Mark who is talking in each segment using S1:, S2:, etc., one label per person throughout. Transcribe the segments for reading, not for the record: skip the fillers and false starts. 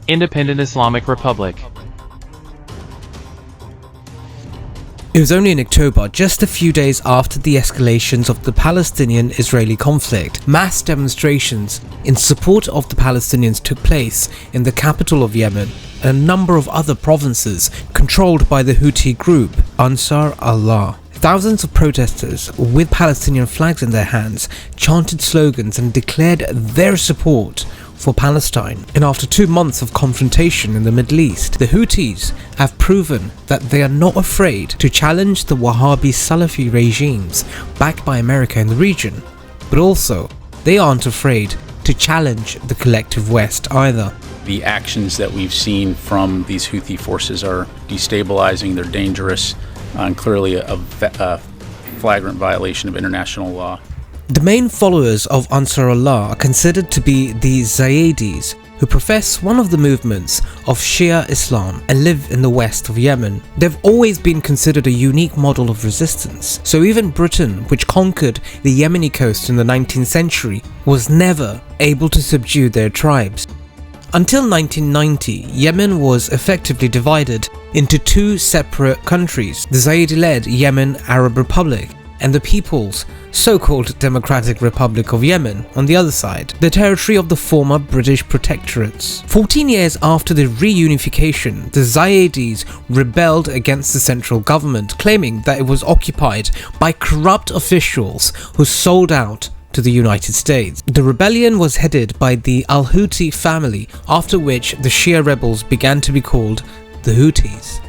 S1: Independent Islamic Republic.
S2: It was only in October, just a few days after the escalations of the Palestinian-Israeli conflict, mass demonstrations in support of the Palestinians took place in the capital of Yemen and a number of other provinces controlled by the Houthi group Ansar Allah. Thousands of protesters with Palestinian flags in their hands chanted slogans and declared their support for Palestine. And after 2 months of confrontation in the Middle East, the Houthis have proven that they are not afraid to challenge the Wahhabi Salafi regimes backed by America in the region, but also they aren't afraid to challenge the collective West either.
S3: The actions that we've seen from these Houthi forces are destabilizing, they're dangerous, and clearly a flagrant violation of international law.
S2: The main followers of Ansar Allah are considered to be the Zaidis, who profess one of the movements of Shia Islam and live in the west of Yemen. They've always been considered a unique model of resistance, so even Britain, which conquered the Yemeni coast in the 19th century, was never able to subdue their tribes. Until 1990, Yemen was effectively divided into two separate countries, the Zaidi-led Yemen Arab Republic and the People's so-called Democratic Republic of Yemen on the other side, the territory of the former British protectorates. 14 years after the reunification, the Zaidis rebelled against the central government, claiming that it was occupied by corrupt officials who sold out to the United States. The rebellion was headed by the Al-Houthi family, after which the Shia rebels began to be called the Houthis.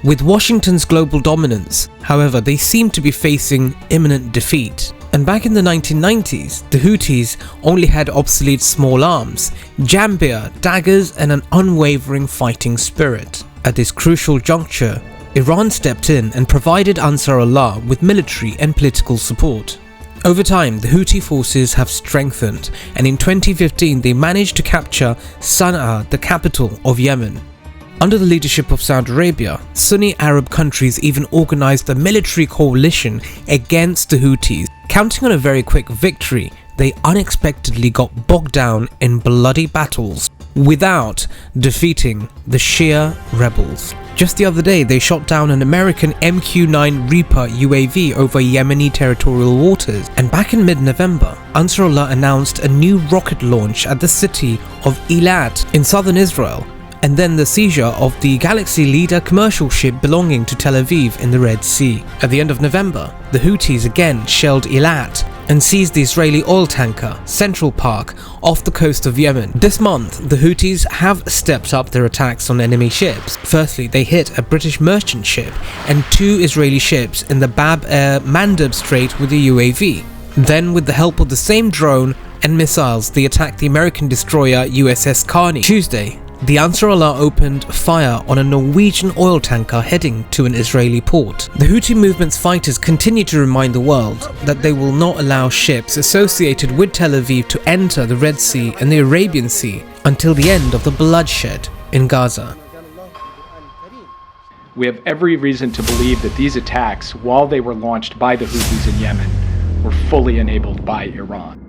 S2: With Washington's global dominance, however, they seemed to be facing imminent defeat. And back in the 1990s, the Houthis only had obsolete small arms, jambia, daggers, and an unwavering fighting spirit. At this crucial juncture, Iran stepped in and provided Ansar Allah with military and political support. Over time, the Houthi forces have strengthened, and in 2015 they managed to capture Sana'a, the capital of Yemen. Under the leadership of Saudi Arabia, Sunni Arab countries even organized a military coalition against the Houthis. Counting on a very quick victory, they unexpectedly got bogged down in bloody battles without defeating the Shia rebels. Just the other day, they shot down an American MQ-9 Reaper UAV over Yemeni territorial waters. And back in mid-November, Ansar Allah announced a new rocket launch at the city of Eilat in southern Israel, and then the seizure of the Galaxy Leader commercial ship belonging to Tel Aviv in the Red Sea. At the end of November, the Houthis again shelled Eilat and seized the Israeli oil tanker Central Park off the coast of Yemen. This month, the Houthis have stepped up their attacks on enemy ships. Firstly, they hit a British merchant ship and 2 Israeli ships in the Bab el-Mandeb Strait with a UAV. Then, with the help of the same drone and missiles, they attacked the American destroyer USS Carney. Tuesday, the Ansar Allah opened fire on a Norwegian oil tanker heading to an Israeli port. The Houthi movement's fighters continue to remind the world that they will not allow ships associated with Tel Aviv to enter the Red Sea and the Arabian Sea until the end of the bloodshed in Gaza.
S4: We have every reason to believe that these attacks, while they were launched by the Houthis in Yemen, were fully enabled by Iran.